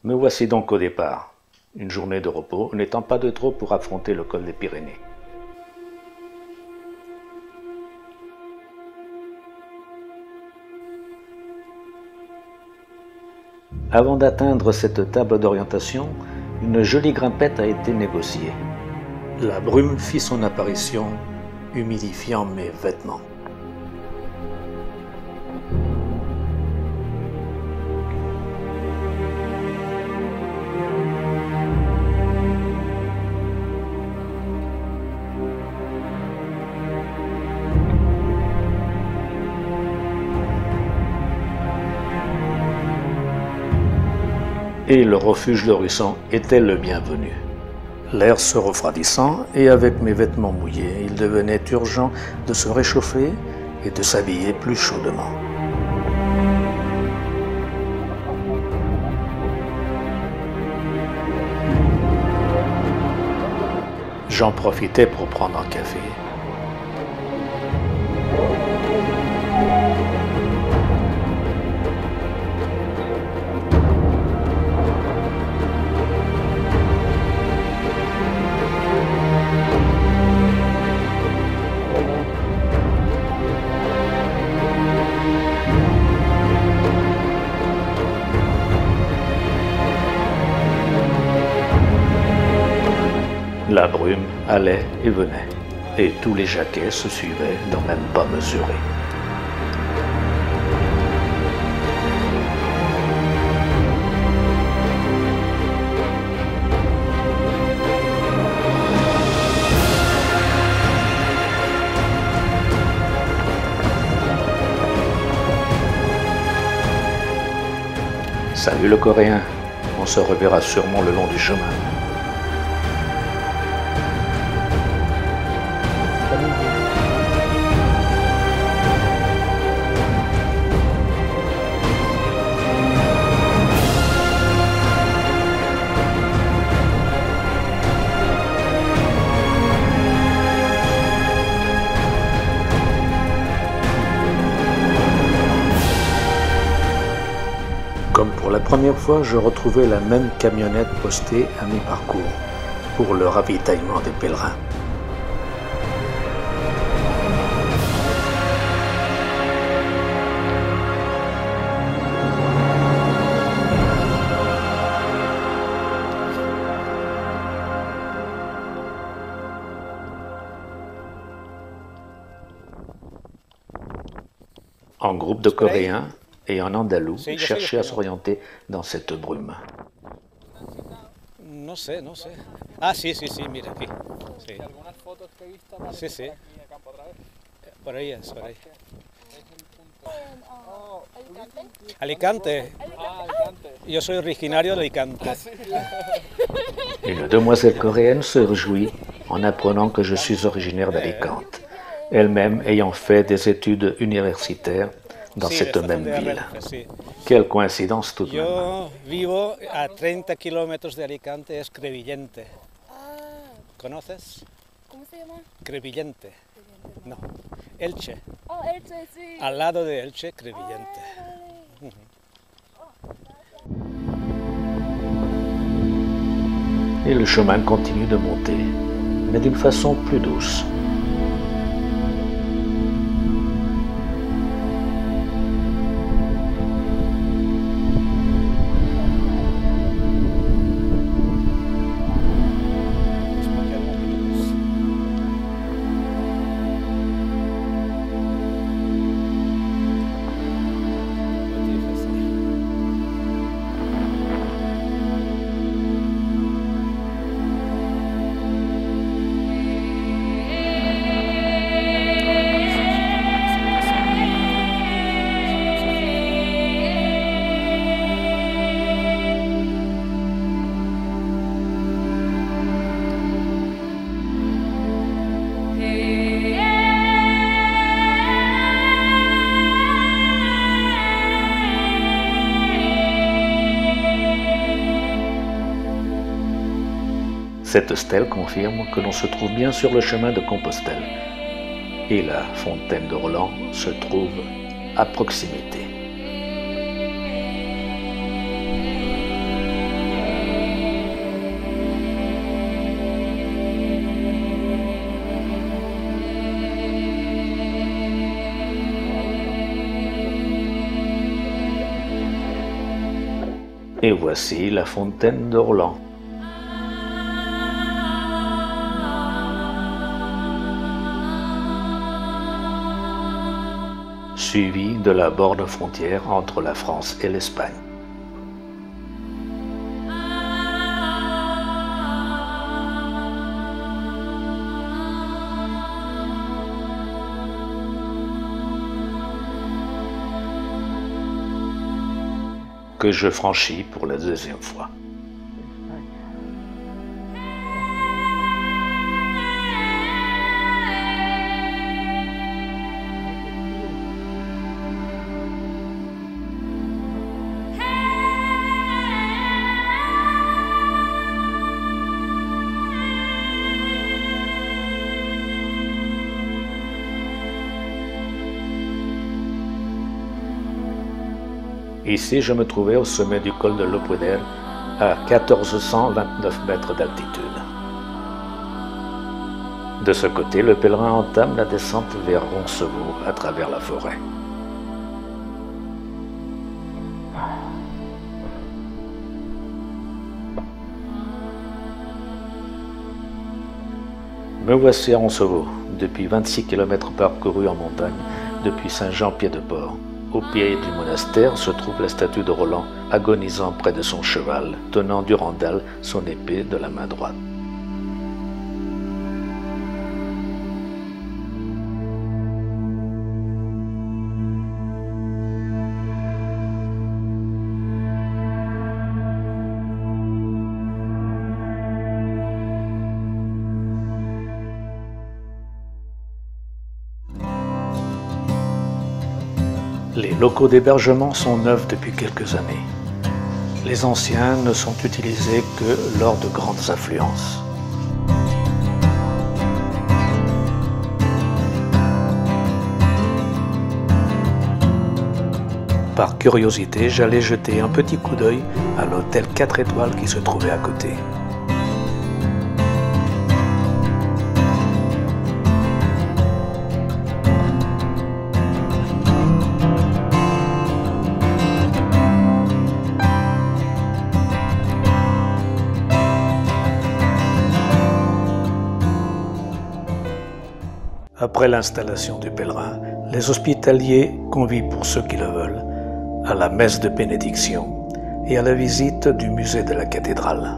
Me voici donc au départ, une journée de repos n'étant pas de trop pour affronter le col des Pyrénées. Avant d'atteindre cette table d'orientation, une jolie grimpette a été négociée. La brume fit son apparition, humidifiant mes vêtements. Et le refuge de Russan était le bienvenu. L'air se refroidissant et avec mes vêtements mouillés, il devenait urgent de se réchauffer et de s'habiller plus chaudement. J'en profitais pour prendre un café. La brume allait et venait, et tous les jaquets se suivaient d'un même pas mesuré. Salut le Coréen, on se reverra sûrement le long du chemin. Comme pour la première fois, je retrouvais la même camionnette postée à mi-parcours pour le ravitaillement des pèlerins. En groupe de Coréens et un Andalou cherchaient à s'orienter dans cette brume. No sé. Ah, sí, mira aquí. Sí. Algunas fotos que he visto aparecen Sí. por aquí acá por otra vez. Por ahí es, por ahí. Es el punto. Alicante. Alicante. Yo soy originario de Alicante. Une demoiselle coréenne se réjouit en apprenant que je suis originaire d'Alicante, elle-même ayant fait des études universitaires dans Sí, cette estación même de ville. Renfe, sí. Quelle coïncidence tout de même. Yo vivo a 30 kilómetros de Alicante, es Crevillente. Ah, ¿Conoces? ¿cómo se llama? Crevillente. No, Elche. Oh, Elche, sí. Al lado de Elche, Crevillente. Et le chemin continue de monter, mais d'une façon plus douce. Cette stèle confirme que l'on se trouve bien sur le chemin de Compostelle. Et la fontaine de Roland se trouve à proximité. Et voici la fontaine de Roland. Suivi de la borne frontière entre la France et l'Espagne. Que je franchis pour la deuxième fois. Ici, je me trouvais au sommet du col de Lopueder, à 1429 mètres d'altitude. De ce côté, le pèlerin entame la descente vers Roncevaux à travers la forêt. Me voici à Roncevaux, depuis 26 km parcourus en montagne, depuis Saint-Jean-Pied-de-Port. Au pied du monastère se trouve la statue de Roland, agonisant près de son cheval, tenant Durandal, son épée de la main droite. Les locaux d'hébergement sont neufs depuis quelques années. Les anciens ne sont utilisés que lors de grandes affluences. Par curiosité, j'allais jeter un petit coup d'œil à l'hôtel 4 étoiles qui se trouvait à côté. Après l'installation du pèlerin, les hospitaliers convient pour ceux qui le veulent à la messe de bénédiction et à la visite du musée de la cathédrale.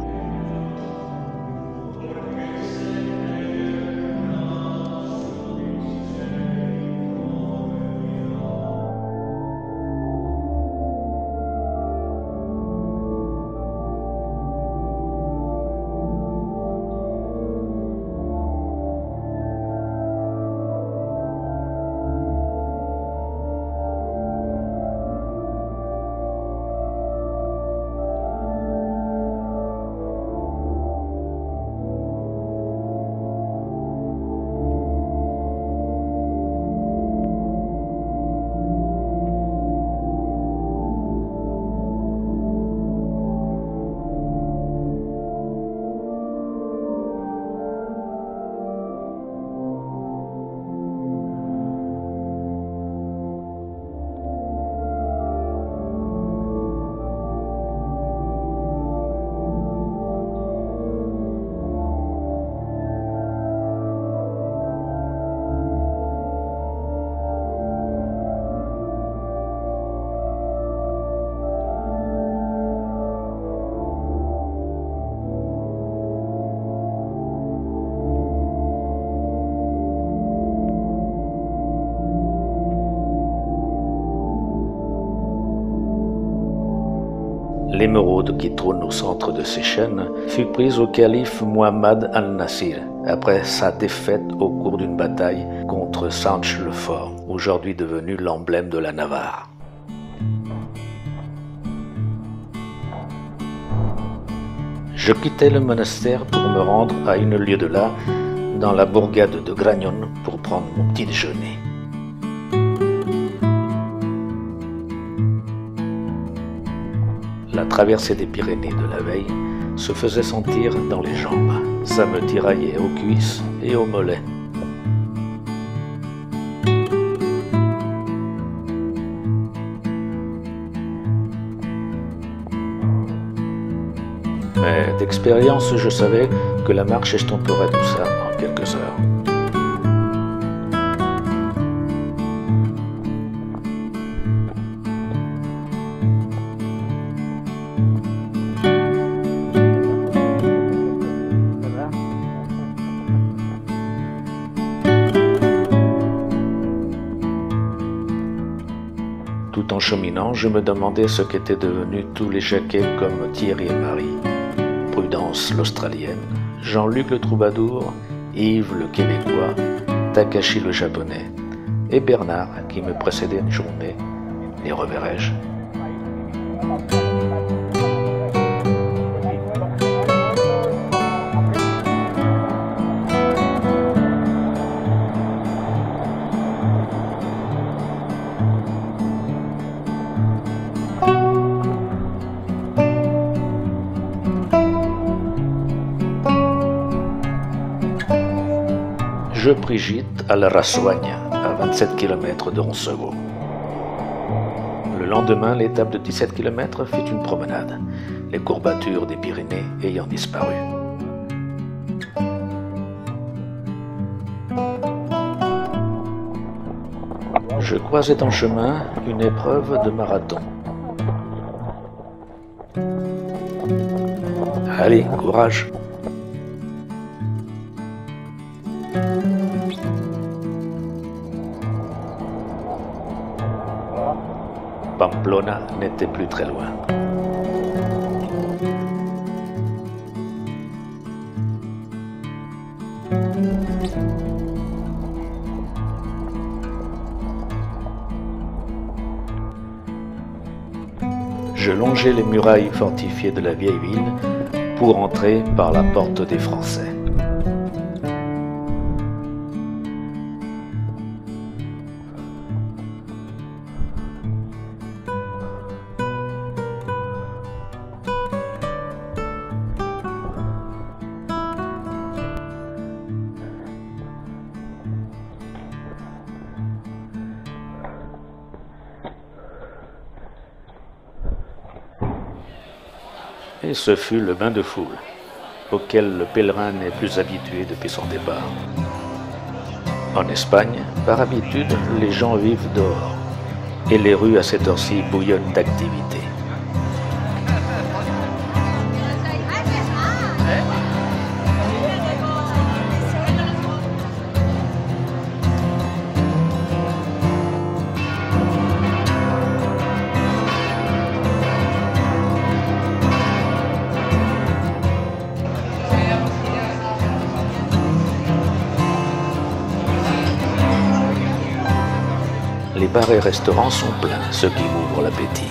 L'émeraude qui trône au centre de ces chaînes fut prise au calife Muhammad al-Nasir après sa défaite au cours d'une bataille contre Sanche le Fort, aujourd'hui devenu l'emblème de la Navarre. Je quittais le monastère pour me rendre à une lieue de là, dans la bourgade de Gragnon, pour prendre mon petit déjeuner. La traversée des Pyrénées de la veille se faisait sentir dans les jambes. Ça me tiraillait aux cuisses et aux mollets. Mais d'expérience, je savais que la marche estomperait tout ça en quelques heures. Tout en cheminant, je me demandais ce qu'étaient devenus tous les jaquets comme Thierry et Marie, Prudence l'Australienne, Jean-Luc le Troubadour, Yves le Québécois, Takashi le Japonais et Bernard qui me précédait une journée. Les reverrai-je? Je pris gîte à la Rassoigne, à 27 km de Roncevaux. Le lendemain, l'étape de 17 km fit une promenade, les courbatures des Pyrénées ayant disparu. Je croisais en chemin une épreuve de marathon. Allez, courage! Pamplona n'était plus très loin. Je longeais les murailles fortifiées de la vieille ville pour entrer par la porte des Français. Et ce fut le bain de foule, auquel le pèlerin n'est plus habitué depuis son départ. En Espagne, par habitude, les gens vivent dehors, et les rues à cette heure-ci bouillonnent d'activité. Les bars et restaurants sont pleins, ce qui m'ouvre l'appétit.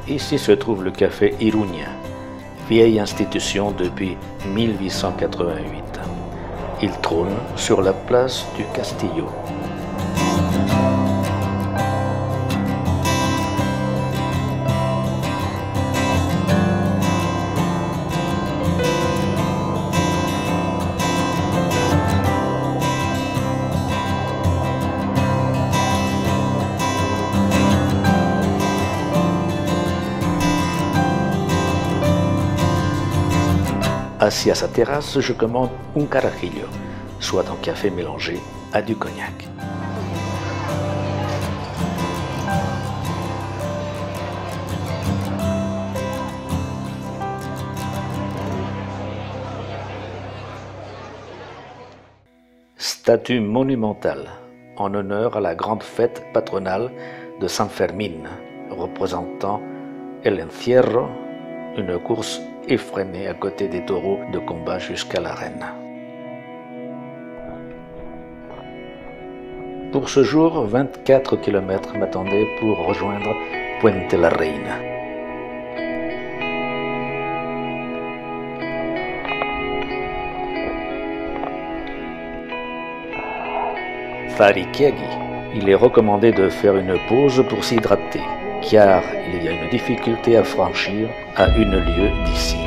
Ici se trouve le café Iruña, vieille institution depuis 1888. Il trône sur la place du Castillo. Assis à sa terrasse, je commande un carajillo, soit un café mélangé à du cognac. Statue monumentale en honneur à la grande fête patronale de San Fermín, représentant El Encierro, une course effrénée à côté des taureaux de combat jusqu'à l'arène. Pour ce jour, 24 km m'attendaient pour rejoindre Puente la Reina. Farikiagi, il est recommandé de faire une pause pour s'hydrater, car il y a une difficulté à franchir à 1 lieue d'ici.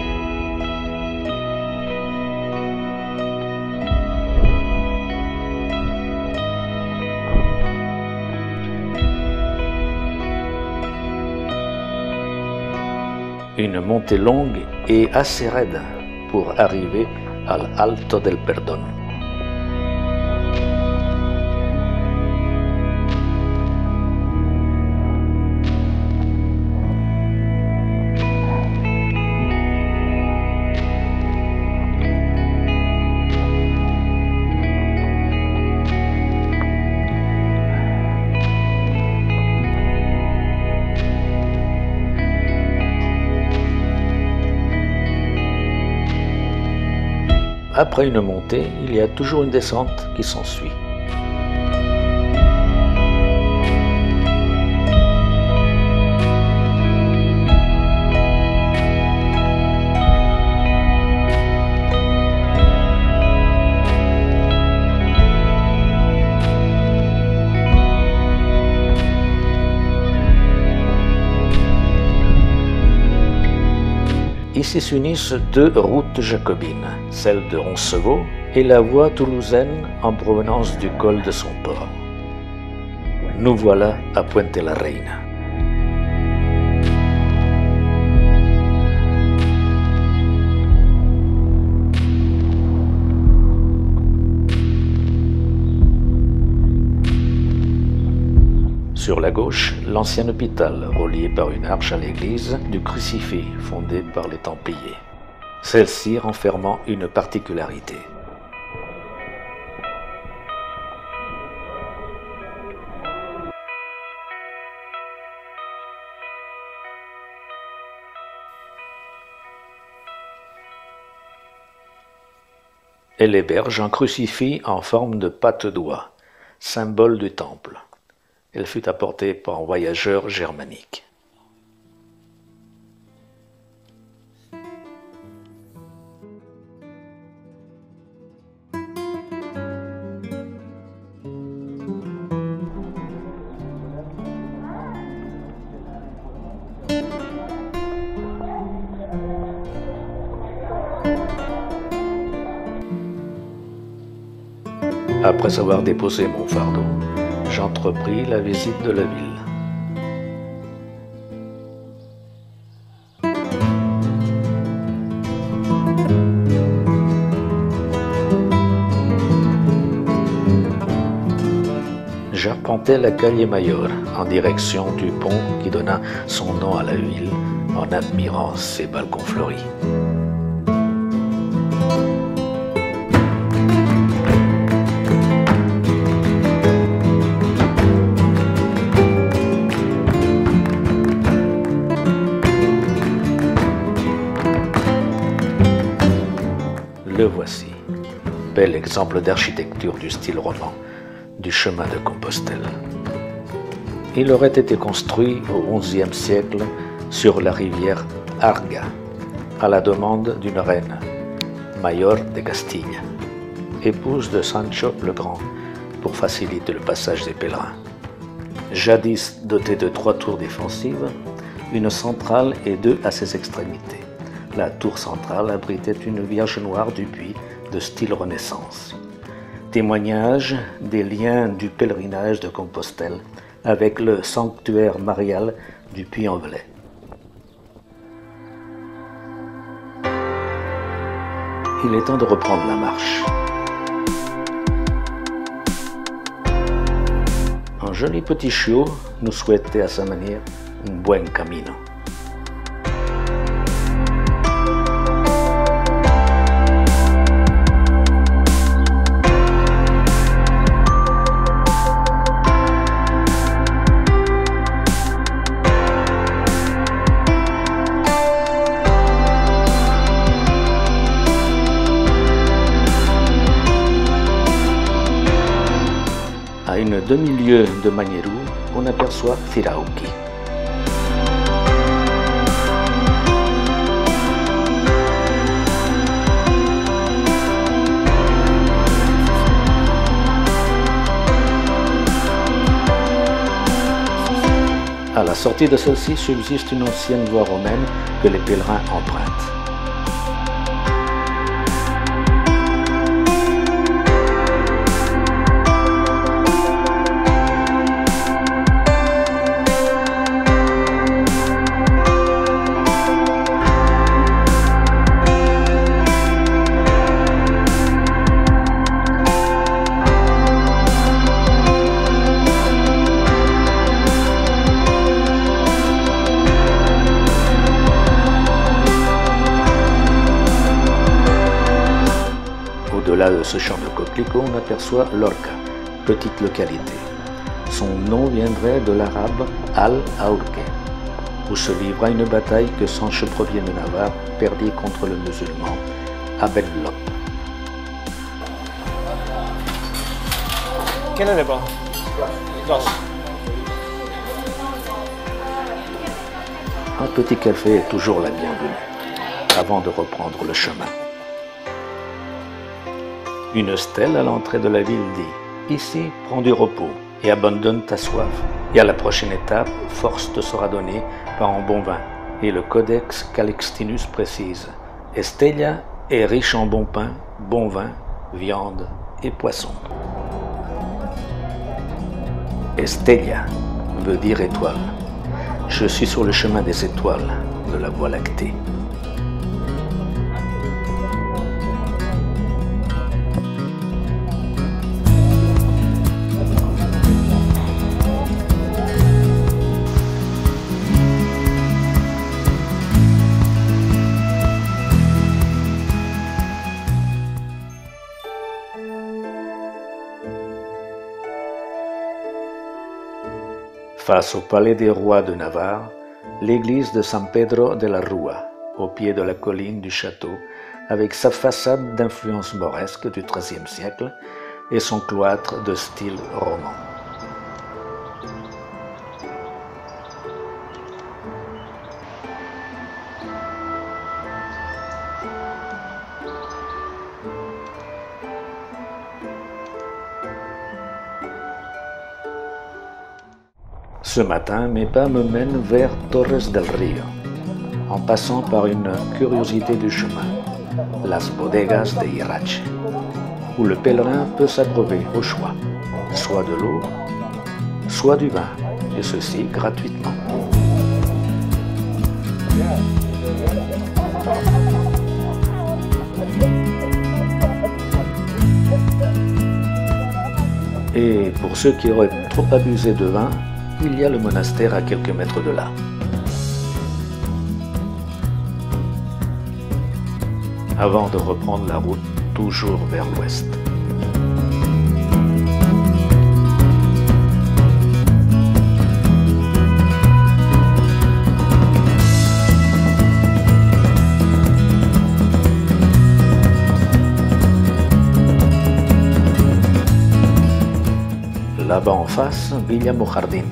Une montée longue et assez raide pour arriver à l'Alto del Perdón. Après une montée, il y a toujours une descente qui s'ensuit. Ici s'unissent 2 routes jacobines, celle de Roncevaux et la voie toulousaine en provenance du col de Somport. Nous voilà à Puente la Reina. Sur la gauche, l'ancien hôpital, relié par une arche à l'église du Crucifix, fondée par les Templiers. Celle-ci renfermant une particularité. Elle héberge un crucifix en forme de patte-doigt, symbole du temple. Elle fut apportée par un voyageur germanique. Après avoir déposé mon fardeau, j'entrepris la visite de la ville. J'arpentais la Calle Mayor en direction du pont qui donna son nom à la ville en admirant ses balcons fleuris. Le voici, bel exemple d'architecture du style roman du chemin de Compostelle. Il aurait été construit au XIe siècle sur la rivière Arga, à la demande d'une reine, Mayor de Castille, épouse de Sancho le Grand, pour faciliter le passage des pèlerins. Jadis doté de 3 tours défensives, une centrale et 2 à ses extrémités. La tour centrale abritait une Vierge Noire du Puy de style Renaissance. Témoignage des liens du pèlerinage de Compostelle avec le sanctuaire marial du Puy-en-Velay. Il est temps de reprendre la marche. Un joli petit chiot nous souhaitait à sa manière un buen camino. demi-lieue de Mañeru, on aperçoit Firauqui. À la sortie de celle-ci subsiste une ancienne voie romaine que les pèlerins empruntent. Au-delà de ce champ de coquelicots, on aperçoit Lorca, petite localité. Son nom viendrait de l'arabe Al-Aurque, où se livra une bataille que Sancho Ier de Navarre perdit contre le musulman Abenlop. ¿Qué le debo? Dos. Un petit café est toujours la bienvenue, avant de reprendre le chemin. Une stèle à l'entrée de la ville dit « Ici, prends du repos et abandonne ta soif. Et à la prochaine étape, force te sera donnée par un bon vin. » Et le Codex Calixtinus précise « Estella est riche en bon pain, bon vin, viande et poisson. » Estella veut dire étoile. Je suis sur le chemin des étoiles de la Voie lactée. Face au palais des rois de Navarre, l'église de San Pedro de la Rua, au pied de la colline du château, avec sa façade d'influence mauresque du XIIIe siècle et son cloître de style roman. Ce matin, mes pas me mènent vers Torres del Río, en passant par une curiosité du chemin, las bodegas de Irache, où le pèlerin peut s'abreuver au choix, soit de l'eau, soit du vin, et ceci gratuitement. Et pour ceux qui auraient trop abusé de vin, il y a le monastère à quelques mètres de là. Avant de reprendre la route, toujours vers l'ouest. Là-bas en face, Villa Mojardin,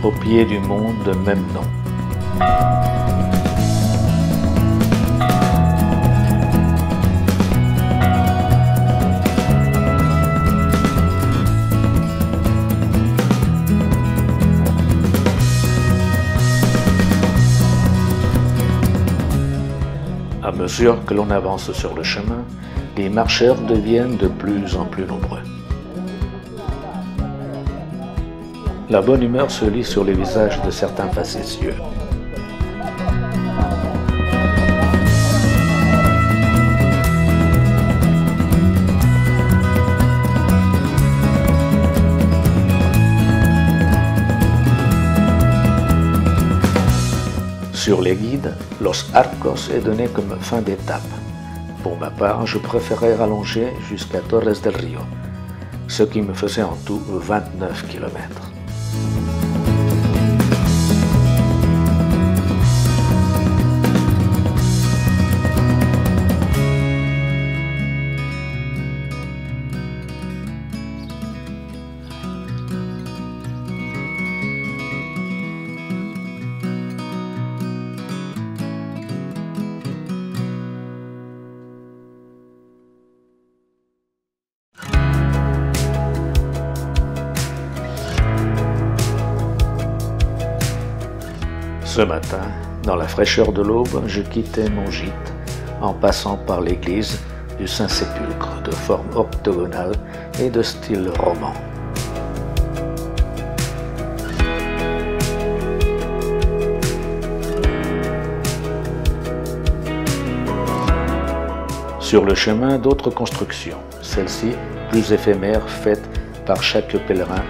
au pied du mont de même nom. À mesure que l'on avance sur le chemin, les marcheurs deviennent de plus en plus nombreux. La bonne humeur se lit sur les visages de certains facétieux. Sur les guides, Los Arcos est donné comme fin d'étape. Pour ma part, je préférais rallonger jusqu'à Torres del Río, ce qui me faisait en tout 29 km. Ce matin, dans la fraîcheur de l'aube, je quittais mon gîte en passant par l'église du Saint-Sépulcre de forme octogonale et de style roman. Sur le chemin, d'autres constructions, celles-ci plus éphémères, faites par chaque pèlerin,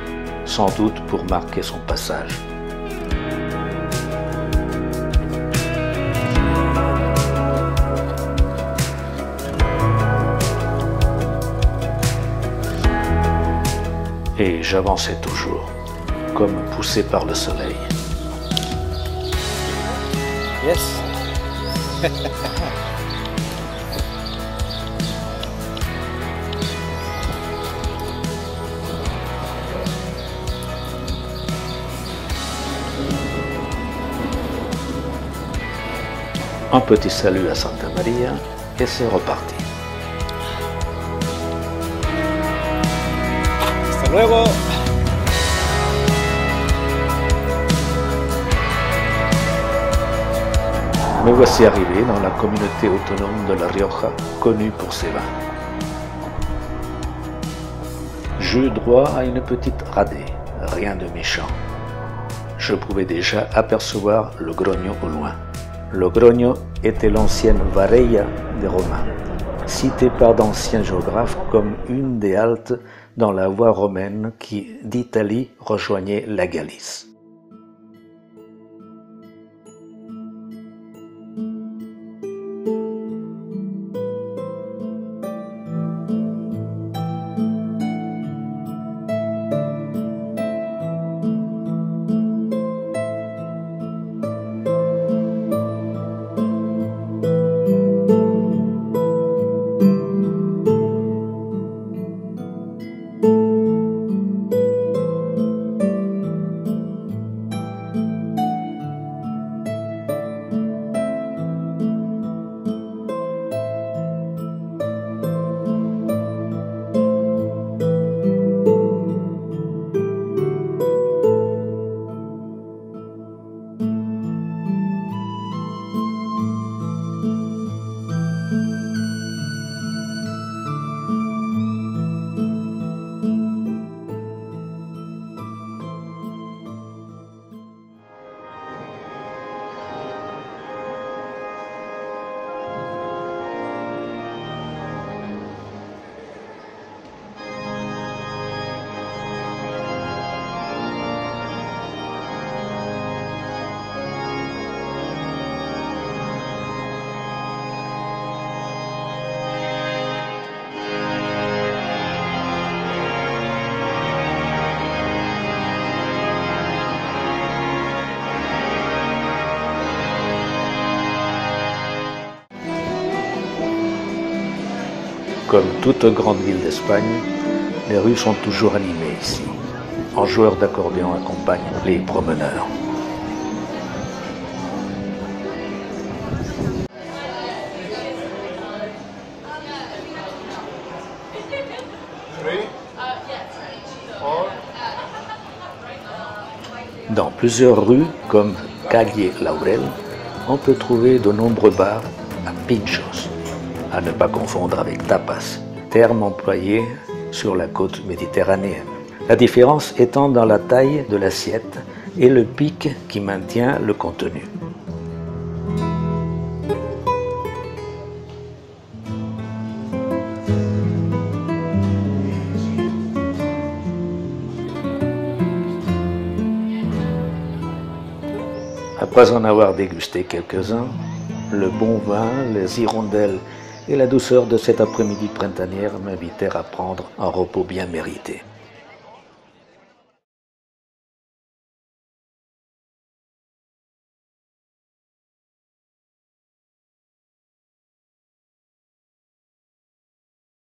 sans doute pour marquer son passage. Et j'avançais toujours, comme poussé par le soleil. Yes. Un petit salut à Santa Maria et c'est reparti. Hasta luego. Me voici arrivé dans la communauté autonome de La Rioja, connue pour ses vins. J'eus droit à une petite radée, rien de méchant. Je pouvais déjà apercevoir Logroño au loin. Logroño était l'ancienne Varella des Romains, citée par d'anciens géographes comme une des haltes dans la voie romaine qui, d'Italie, rejoignait la Galice. Comme toute grande ville d'Espagne, les rues sont toujours animées ici. Un joueur d'accordéon accompagne les promeneurs. Dans plusieurs rues, comme Calle Laurel, on peut trouver de nombreux bars à pinchos, à ne pas confondre avec tapas, terme employé sur la côte méditerranéenne. La différence étant dans la taille de l'assiette et le pic qui maintient le contenu. Après en avoir dégusté quelques-uns, le bon vin, les hirondelles et la douceur de cet après-midi printanière m'invitèrent à prendre un repos bien mérité.